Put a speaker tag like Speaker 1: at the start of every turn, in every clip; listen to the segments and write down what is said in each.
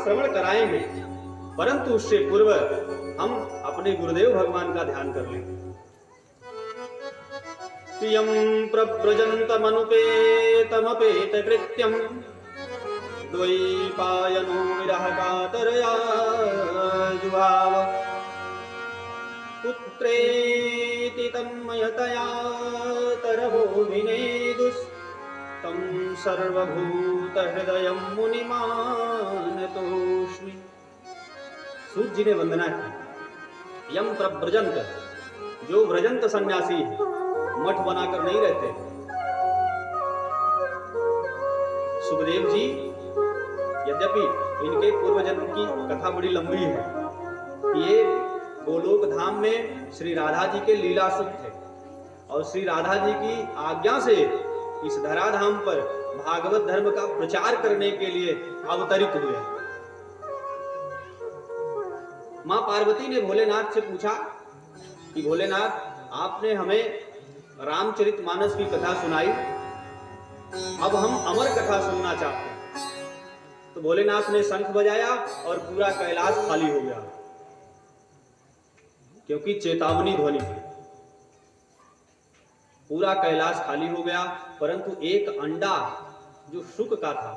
Speaker 1: श्रवण कराएंगे, परंतु उससे पूर्व हम अपने गुरुदेव भगवान का ध्यान कर लें। यम प्रव्रजन्तमनुपेतमपेत कृत्यम द्वैपायनो विरह कातरया जुहाव पुत्रेति तन्मयतया तरवो विनेदुस् तं सर्वभूत हृदयं मुनिमानतोऽस्मि। सूत जी ने वंदना की। यम प्रव्रजंत, जो व्रजंत सन्यासी मठ बनाकर नहीं रहते। सुखदेव जी, यद्यपि इनके पूर्व जन्म की कथा बड़ी लंबी है, ये गोलोक धाम में श्री राधा जी के लीला सुख थे और श्री राधा जी की आज्ञा से इस धराधाम पर भागवत धर्म का प्रचार करने के लिए अवतरित हुए। मां पार्वती ने भोलेनाथ से पूछा कि भोलेनाथ, आपने हमें रामचरितमानस की कथा सुनाई, अब हम अमर कथा सुनना चाहते हैं। तो भोलेनाथ ने शंख बजाया और पूरा कैलाश खाली हो गया, क्योंकि चेतावनी ध्वनि थी। पूरा कैलाश खाली हो गया, परंतु एक अंडा जो शुक का था,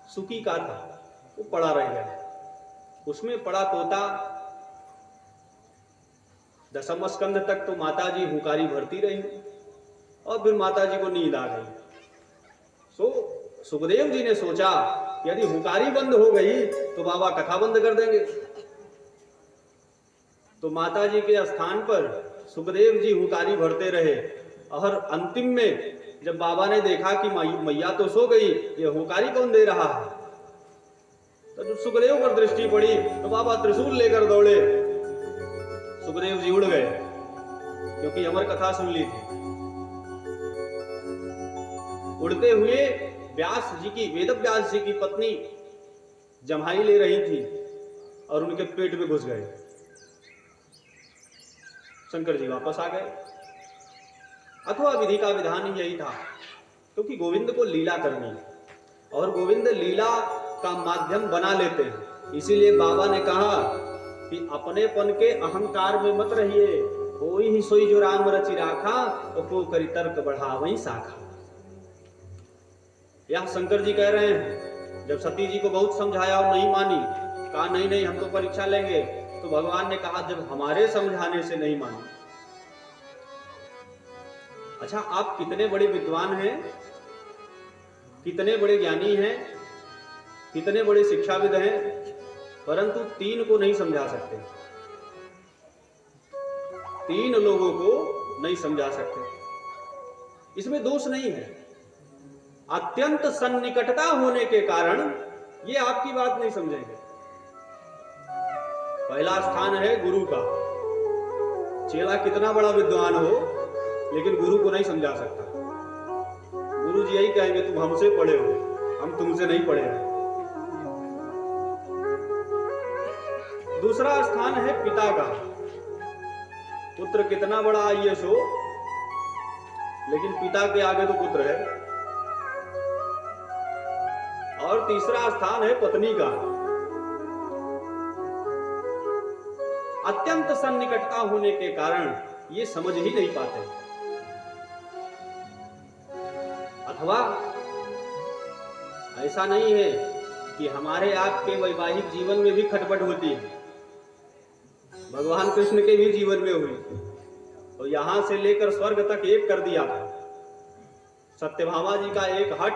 Speaker 1: सुकी का था, वो पड़ा रह गया। उसमें पड़ा तोता। दसम स्कंद तक तो माताजी हुंकारी भरती रही और फिर माताजी को नींद आ गई। सुखदेव जी ने सोचा, यदि हुंकारी बंद हो गई तो बाबा कथा बंद कर देंगे। तो माताजी के स्थान पर सुखदेव जी हुंकारी भरते रहे और अंतिम में जब बाबा ने देखा कि मैया तो सो गई, ये हुंकारी कौन दे रहा है, तो जब सुखदेव पर दृष्टि पड़ी तो बाबा त्रिशूल लेकर दौड़े। सुखदेव जी उड़ गए, क्योंकि अमर कथा सुन ली थी। उड़ते हुए व्यास जी की, वेद व्यास जी की पत्नी जम्हाई ले रही थी और उनके पेट में घुस गए। शंकर जी वापस आ गए। अथवा विधि का विधान यही था, क्योंकि गोविंद को लीला करनी है और गोविंद लीला का माध्यम बना लेते हैं। इसीलिए बाबा ने कहा कि अपनेपन के अहंकार में मत रहिए, कोई ही सोई जो राम रचि राखा, तो को करी तर्क बढ़ावई शाखा। यह शंकर जी कह रहे हैं। जब सती जी को बहुत समझाया और नहीं मानी, कहा नहीं नहीं हम तो परीक्षा लेंगे, तो भगवान ने कहा जब हमारे समझाने से नहीं मानी। अच्छा, आप कितने बड़े विद्वान हैं, कितने बड़े ज्ञानी हैं, कितने बड़े शिक्षाविद हैं, परंतु तीन को नहीं समझा सकते, तीन लोगों को नहीं समझा सकते। इसमें दोष नहीं है, अत्यंत सन्निकटता होने के कारण ये आपकी बात नहीं समझेंगे। पहला स्थान है गुरु का। चेला कितना बड़ा विद्वान हो, लेकिन गुरु को नहीं समझा सकता। गुरु जी यही कहेंगे तुम हमसे पढ़े हो, हम तुमसे नहीं पढ़े हैं। दूसरा स्थान है पिता का। पुत्र कितना बड़ा आईएएस हो, लेकिन पिता के आगे तो पुत्र है। और तीसरा स्थान है पत्नी का। अत्यंत सन्निकटता होने के कारण ये समझ ही नहीं पाते। अथवा ऐसा नहीं है कि हमारे आपके वैवाहिक जीवन में भी खटपट होती है, भगवान कृष्ण के भी जीवन में हुई, तो यहां से लेकर स्वर्ग तक एक कर दिया था। सत्यभामा जी का एक हट।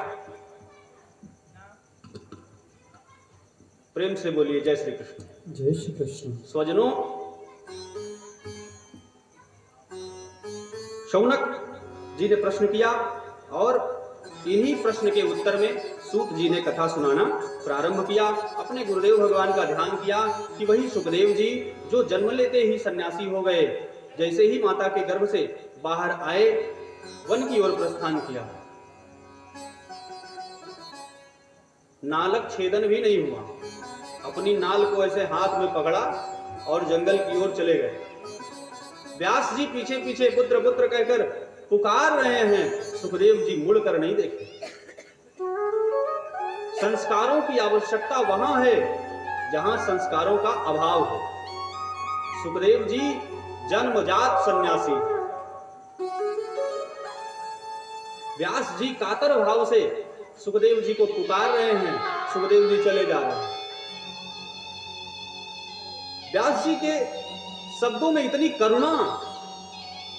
Speaker 1: प्रेम से बोलिए जय श्री कृष्ण।
Speaker 2: जय श्री कृष्ण।
Speaker 1: स्वजनों, शौनक जी ने प्रश्न किया और इन्हीं प्रश्न के उत्तर में सूत जी ने कथा सुनाना प्रारंभ किया। अपने गुरुदेव भगवान का ध्यान किया कि वही सुखदेव जी जो जन्म लेते ही सन्यासी हो गए, जैसे ही माता के गर्भ से बाहर आए, वन की ओर प्रस्थान किया। नालक छेदन भी नहीं हुआ, अपनी नाल को ऐसे हाथ में पकड़ा और जंगल की ओर चले गए। व्यास जी पीछे पीछे पुत्र पुत्र कहकर पुकार रहे हैं, सुखदेव जी मुड़कर नहीं देखे। संस्कारों की आवश्यकता वहां है जहां संस्कारों का अभाव हो। सुखदेव जी जन्मजात सन्यासी। व्यास जी कातर भाव से सुखदेव जी को पुकार रहे हैं, सुखदेव जी चले जा रहे हैं। व्यास जी के शब्दों में इतनी करुणा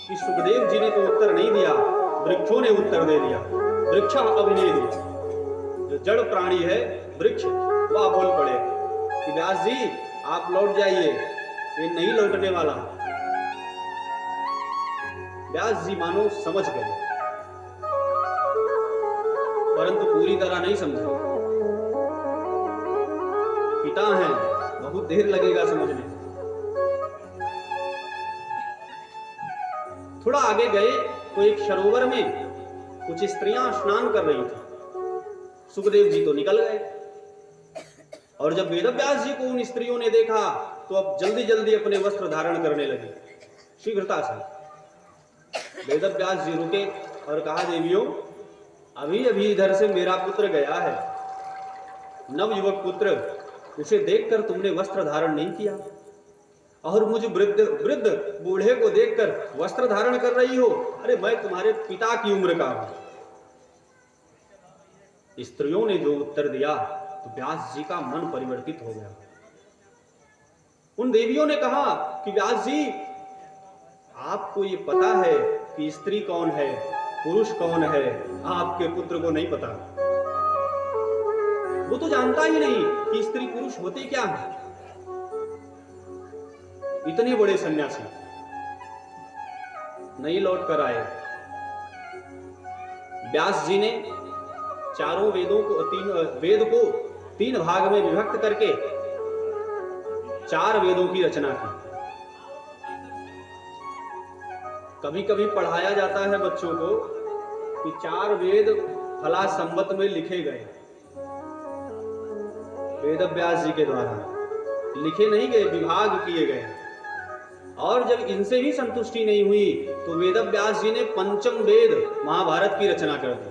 Speaker 1: कि सुखदेव जी ने तो उत्तर नहीं दिया, वृक्षों ने उत्तर दे दिया। वृक्ष अभिनय दिया, जो जड़ प्राणी है वृक्ष, वह बोल पड़े कि व्यास जी आप लौट जाइए, ये नहीं लौटने वाला। व्यास जी मानो समझ गए, परंतु पूरी तरह नहीं समझे। पिता हैं, बहुत देर लगेगा समझने। थोड़ा आगे गए तो एक सरोवर में कुछ स्त्रियां स्नान कर रही थी। सुखदेव जी तो निकल गए, और जब वेदव्यास जी को उन स्त्रियों ने देखा तो अब जल्दी जल्दी अपने वस्त्र धारण करने लगे शीघ्रता से। वेदव्यास जी रुके और कहा, देवियों अभी अभी इधर से मेरा पुत्र गया है, नवयुवक पुत्र, उसे देखकर तुमने वस्त्र धारण नहीं किया, और मुझ वृद्ध बूढ़े को देखकर वस्त्र धारण कर रही हो। अरे मैं तुम्हारे पिता की उम्र का हूं। स्त्रियों ने जो उत्तर दिया तो व्यास जी का मन परिवर्तित हो गया। उन देवियों ने कहा कि व्यास जी आपको ये पता है कि स्त्री कौन है, पुरुष कौन है, आपके पुत्र को नहीं पता। वो तो जानता ही नहीं कि स्त्री पुरुष होते क्या है। इतने बड़े सन्यासी नहीं लौट कर आए। व्यास जी ने चारों वेद को तीन भाग में विभक्त करके 4 वेदों की रचना की। कभी कभी पढ़ाया जाता है बच्चों को कि 4 वेद फला संवत में लिखे गए, वेदव्यास जी के द्वारा लिखे नहीं गए, विभाग किए गए। और जब इनसे भी संतुष्टि नहीं हुई तो वेदव्यास जी ने 5म वेद महाभारत की रचना कर दी।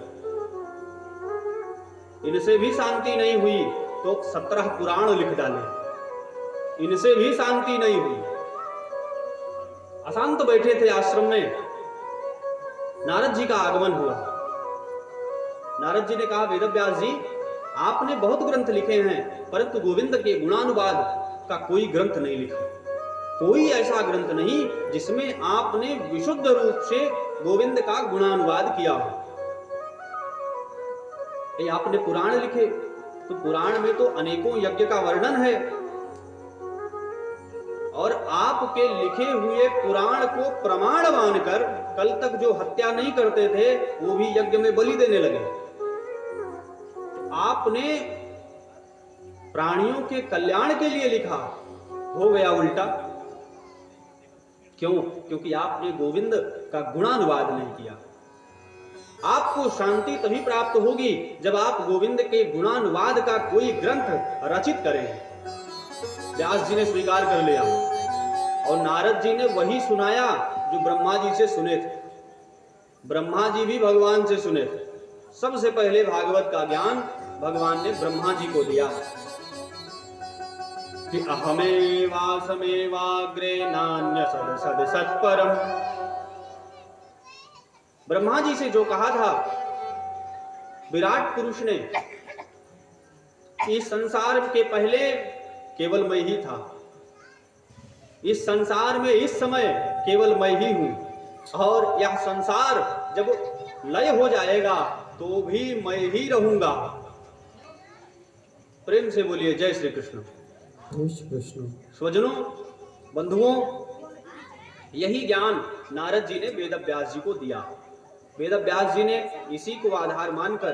Speaker 1: इनसे भी शांति नहीं हुई तो 17 पुराण लिख डाले। इनसे भी शांति नहीं हुई। अशांत बैठे थे आश्रम में, नारद जी का आगमन हुआ। नारद जी ने कहा, वेदव्यास जी आपने बहुत ग्रंथ लिखे हैं, परंतु गोविंद के गुणानुवाद का कोई ग्रंथ नहीं लिखा। कोई ऐसा ग्रंथ नहीं जिसमें आपने विशुद्ध रूप से गोविंद का गुणानुवाद किया हो। ये आपने पुराण लिखे, तो पुराण में तो अनेकों यज्ञ का वर्णन है, और आपके लिखे हुए पुराण को प्रमाण मानकर कल तक जो हत्या नहीं करते थे वो भी यज्ञ में बलि देने लगे। आपने प्राणियों के कल्याण के लिए लिखा, हो गया उल्टा। क्यों? क्योंकि आपने गोविंद का गुणानुवाद नहीं किया। आपको शांति तभी प्राप्त होगी जब आप गोविंद के गुणानुवाद का कोई ग्रंथ रचित करें। व्यास जी ने स्वीकार कर लिया, और नारद जी ने वही सुनाया जो ब्रह्मा जी से सुने थे। ब्रह्मा जी भी भगवान से सुने थे। सबसे पहले भागवत का ज्ञान भगवान ने ब्रह्मा जी को दिया कि अहमेवासमेवाग्रे नान्य सद सत्परम। ब्रह्मा जी से जो कहा था विराट पुरुष ने, इस संसार के पहले केवल मैं ही था, इस संसार में इस समय केवल मैं ही हूं, और यह संसार जब लय हो जाएगा तो भी मैं ही रहूंगा। प्रेम से बोलिए जय श्री कृष्ण। स्वजनों, बंधुओं, यही ज्ञान नारद जी ने वेदव्यास जी को दिया। वेदव्यास जी ने इसी को आधार मानकर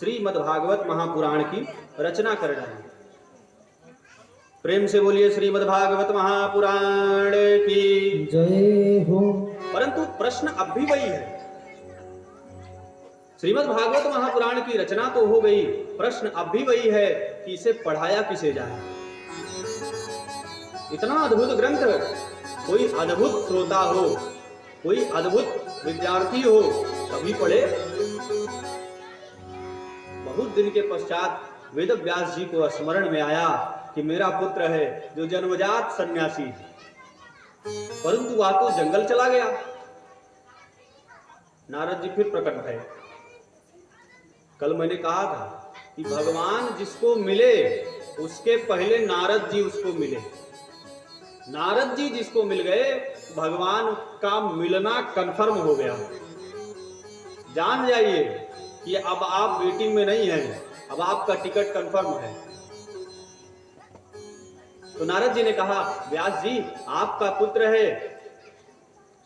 Speaker 1: श्रीमद् भागवत महापुराण की रचना कर डाली। प्रेम से बोलिए श्रीमद् भागवत महापुराण की जय हो। परंतु प्रश्न अब भी वही है। श्रीमद् भागवत महापुराण की रचना तो हो गई, प्रश्न अब भी वही है कि इसे पढ़ाया किसे जाए। इतना अद्भुत ग्रंथ, कोई अद्भुत श्रोता हो, कोई अद्भुत विद्यार्थी हो तभी पढ़े। बहुत दिन के पश्चात वेदव्यास जी को स्मरण में आया कि मेरा पुत्र है जो जन्मजात सन्यासी है, परंतु वह तो जंगल चला गया। नारद जी फिर प्रकट भए। कल मैंने कहा था कि भगवान जिसको मिले उसके पहले नारद जी उसको मिले। नारद जी जिसको मिल गए, भगवान का मिलना कंफर्म हो गया। जान जाइए कि अब आप वेटिंग में नहीं हैं, अब आपका टिकट कंफर्म है। तो नारद जी ने कहा, व्यास जी आपका पुत्र है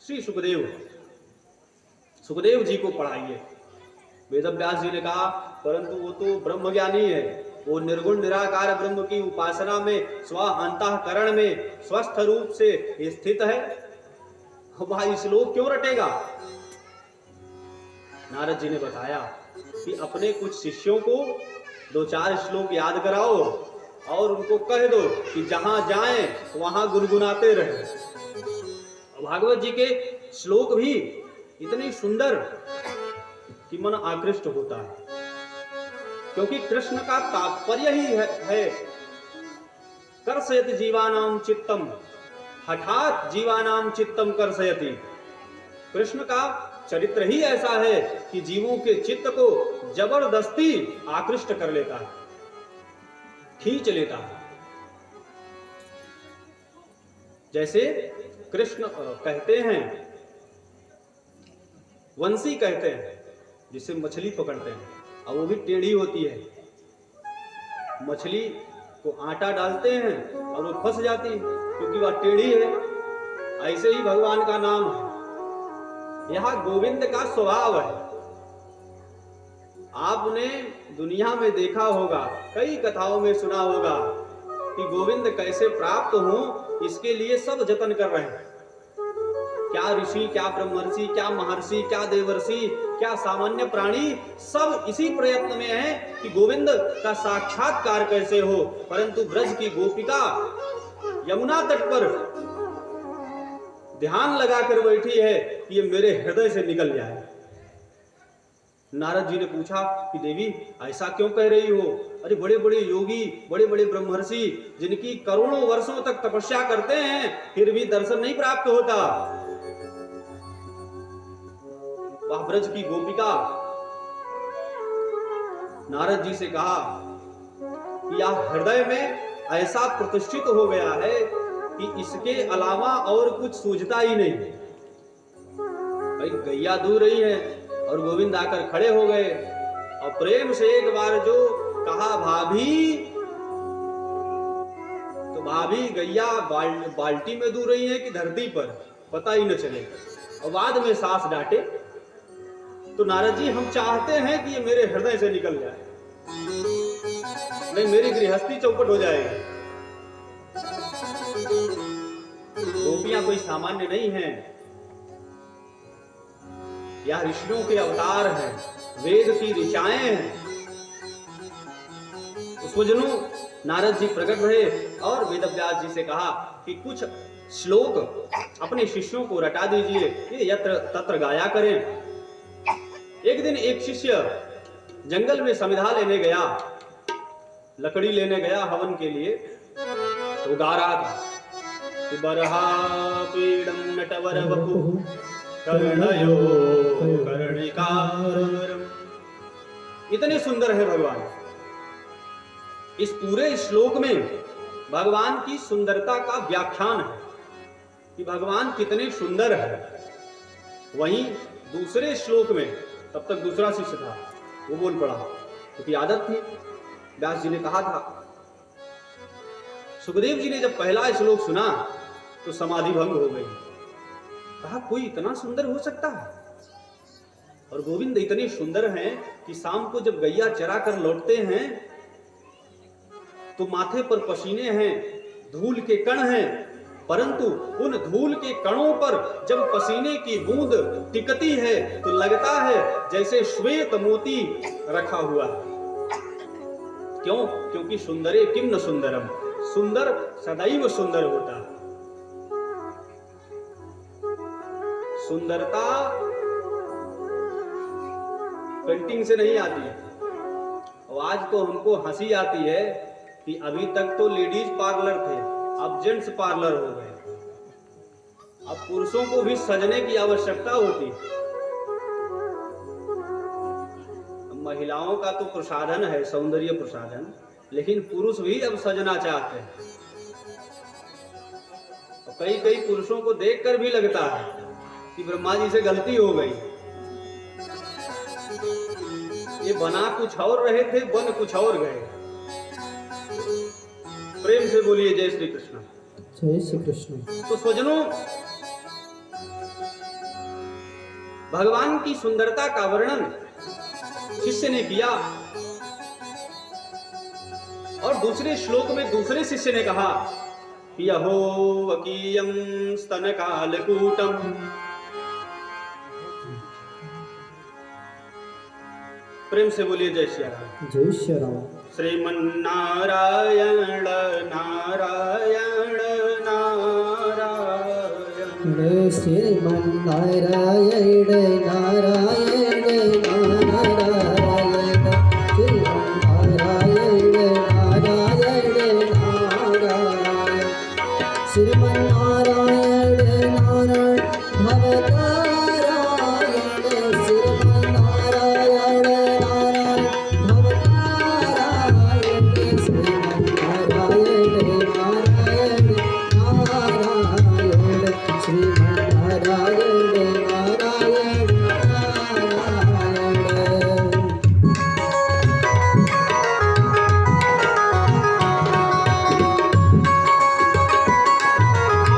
Speaker 1: श्री सुखदेव, सुखदेव जी को पढ़ाइए। वेद व्यास जी ने कहा, परंतु वो तो ब्रह्मज्ञानी है, वो निर्गुण निराकार ब्रह्म की उपासना में स्व अंतःकरण में स्वस्थ रूप से स्थित है, वह श्लोक क्यों रटेगा। नारद जी ने बताया कि अपने कुछ शिष्यों को 2-4 श्लोक याद कराओ और उनको कह दो कि जहां जाएं वहां गुनगुनाते रहे। भागवत जी के श्लोक भी इतने सुंदर कि मन आकृष्ट होता है, क्योंकि कृष्ण का तात्पर्य ही है कर्षयति जीवानाम चित्तम, हठात जीवानाम चित्तम कर्षयति। कृष्ण का चरित्र ही ऐसा है कि जीवों के चित्त को जबरदस्ती आकृष्ट कर लेता है, खींच लेता है। जैसे कृष्ण कहते हैं, वंशी कहते हैं जिसे मछली पकड़ते हैं, और वो भी टेढ़ी होती है। मछली को आटा डालते हैं और वो फंस जाती है क्योंकि वह टेढ़ी है। ऐसे ही भगवान का नाम है, यह गोविंद का स्वभाव है। आपने दुनिया में देखा होगा, कई कथाओं में सुना होगा कि गोविंद कैसे प्राप्त हो, इसके लिए सब जतन कर रहे हैं। क्या ऋषि, क्या ब्रह्मर्षि, क्या महर्षि, क्या देवर्षि, क्या सामान्य प्राणी, सब इसी प्रयत्न में है कि गोविंद का साक्षात्कार कैसे हो। परंतु ब्रज की गोपिका यमुना तट पर ध्यान लगाकर बैठी है कि ये मेरे हृदय से निकल जाए। नारद जी ने पूछा कि देवी ऐसा क्यों कह रही हो? अरे बड़े बड़े योगी, बड़े बड़े ब्रह्मर्षि जिनकी करोड़ों वर्षों तक तपस्या करते हैं, फिर भी दर्शन नहीं प्राप्त होता। वह ब्रज की गोपिका नारद जी से कहा कि यह हृदय में ऐसा प्रतिष्ठित हो गया है कि इसके अलावा और कुछ सूझता ही नहीं। भाई गैया दूर रही है और गोविंद आकर खड़े हो गए और प्रेम से एक बार जो कहा भाभी, तो भाभी गैया बाल्टी में दूर रही है कि धरती पर, पता ही न चले। और बाद में सास डांटे। तो नारद जी हम चाहते हैं कि ये मेरे हृदय से निकल जाए, नहीं मेरी गृहस्थी चौपट हो जाएगी। गोपियां कोई सामान्य नहीं हैं, यह ऋषियों के अवतार हैं, वेद की ऋचाएं हैं। सुजनों नारद जी प्रकट हुए और वेदव्यास जी से कहा कि कुछ श्लोक अपने शिष्यों को रटा दीजिए, ये यत्र तत्र गाया करें। एक दिन एक शिष्य जंगल में समिधा लेने गया, लकड़ी लेने गया हवन के लिए, तो गा रहा था कि बरहा पीडम नटवर वपुः कर्णयो कर्णिकारम्। इतने सुंदर है भगवान। इस पूरे श्लोक में भगवान की सुंदरता का व्याख्यान है कि भगवान कितने सुंदर है। वहीं दूसरे श्लोक में, तब तक दूसरा शिष्य था, वो बोल पड़ा क्योंकि आदत थी। व्यास जी ने कहा था, सुखदेव जी ने जब पहला श्लोक सुना तो समाधि भंग हो गई। कहा कोई इतना सुंदर हो सकता है? और गोविंद इतने सुंदर हैं कि शाम को जब गैया चरा कर लौटते हैं तो माथे पर पसीने हैं, धूल के कण हैं, परंतु उन धूल के कणों पर जब पसीने की बूंद टिकती है तो लगता है जैसे श्वेत मोती रखा हुआ है। क्यों? क्योंकि सुंदरे किम न सुंदरम, सुंदर सदैव सुंदर होता है। सुंदरता पेंटिंग से नहीं आती है। और आज तो हमको हंसी आती है कि अभी तक तो लेडीज पार्लर थे, अब जेंट्स पार्लर हो गए। अब पुरुषों को भी सजने की आवश्यकता होती है। महिलाओं का तो प्रसाधन है, सौंदर्य प्रसाधन, लेकिन पुरुष भी अब सजना चाहते हैं। कई कई पुरुषों को देखकर भी लगता है कि ब्रह्मा जी से गलती हो गई, ये बना कुछ और रहे थे, बन कुछ और गए। प्रेम से बोलिए जय श्री कृष्ण।
Speaker 2: जय श्री कृष्ण।
Speaker 1: तो स्वजनों, भगवान की सुंदरता का वर्णन शिष्य ने किया और दूसरे श्लोक में दूसरे शिष्य ने कहा कि अहो वकीयम स्तन कालकूटम। प्रेम से बोलिए जय श्री राम।
Speaker 2: जय श्री राम।
Speaker 1: श्रीमन्नारायण नारायण नारायण,
Speaker 2: श्रीमन्नारायण नारायण नारायण, श्रीमन्नारायण नारायण नारायण, श्रीमन्नारायण नारायण भवतारायण, श्रीमन्नारायण नारायण भवतारायण, श्रीमन्नारायण नारायण नारायण, श्रीमन्नारायण नारायण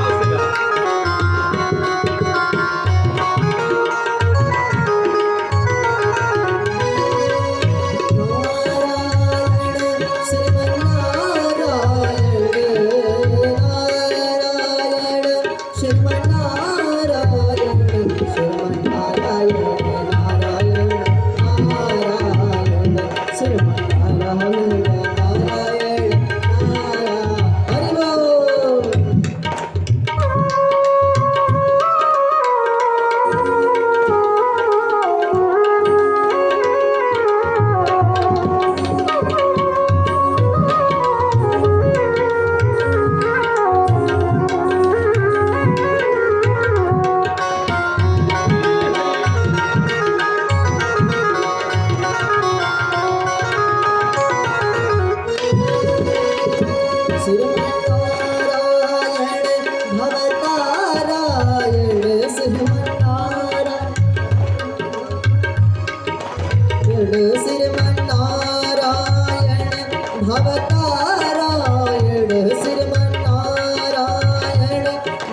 Speaker 2: भवतारायण, श्रीमन्नारायण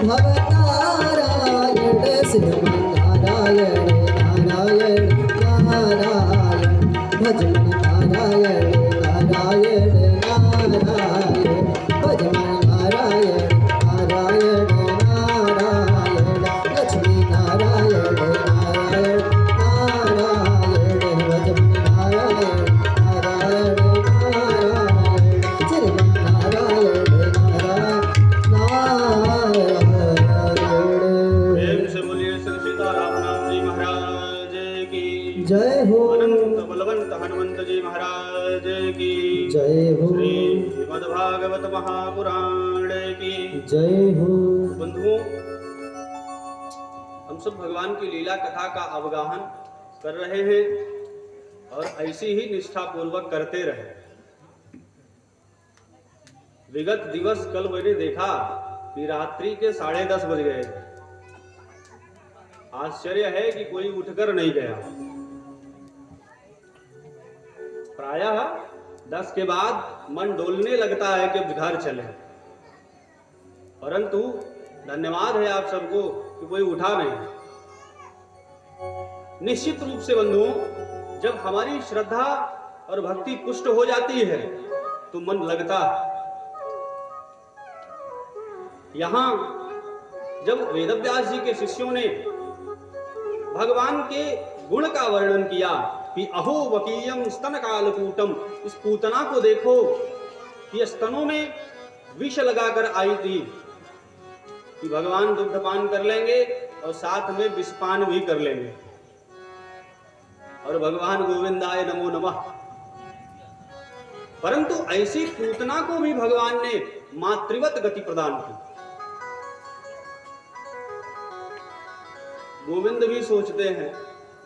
Speaker 2: भवतारायण, श्रीमन्नारायण नारायण नारायण, भजन नारायण नारायण नारायण, भजन नारायण नारायण नारायण, लक्ष्मी नारायण नारायण नारायण, भजन नारायण नारायण नारायण, श्रीमन्नारायण नारायण नारायण।
Speaker 1: प्रेम से बोलिए श्री सीताराम नाम जी महाराज की
Speaker 2: जय हो।
Speaker 1: अनंत बलवंत हनुमंत जी महाराज की
Speaker 2: जय हो।
Speaker 1: श्रीमद्भागवत महापुराण की
Speaker 2: जय हो।
Speaker 1: बंधुओं, हम सब भगवान की लीला कथा का अवगाहन कर रहे हैं और ऐसी ही निष्ठा पूर्वक करते रहे। विगत दिवस कल मैंने देखा कि रात्रि के 10:30 बज गए। आश्चर्य है कि कोई उठकर नहीं गया। प्रायः 10 के बाद मन डोलने लगता है कि अब घर चले, परंतु धन्यवाद है आप सबको कि कोई उठा नहीं। निश्चित रूप से बंधुओं, जब हमारी श्रद्धा और भक्ति पुष्ट हो जाती है तो मन लगता है। यहां जब वेदव्यास जी के शिष्यों ने भगवान के गुण का वर्णन किया कि अहो वकीयम स्तन कालकूटम, इस पूतना को देखो कि स्तनों में विष लगाकर आई थी कि भगवान दुग्धपान कर लेंगे और साथ में विषपान भी कर लेंगे और भगवान गोविंदाय नमो नमः। परंतु ऐसी पूतना को भी भगवान ने मातृवत गति प्रदान की। गोविंद भी सोचते हैं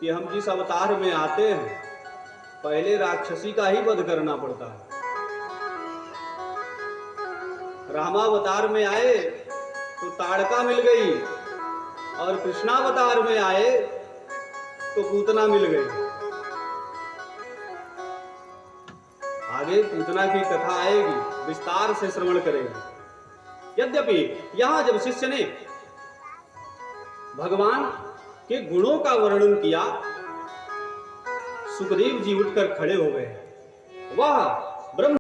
Speaker 1: कि हम जिस अवतार में आते हैं पहले राक्षसी का ही वध करना पड़ता है। रामावतार में आए तो ताड़का मिल गई और कृष्णावतार में आए तो पूतना मिल गई। आगे पूतना की कथा आएगी, विस्तार से श्रवण करेंगे। यद्यपि यहां जब शिष्य ने भगवान के गुणों का वर्णन किया, सुखदेव जी उठकर खड़े हो गए। वह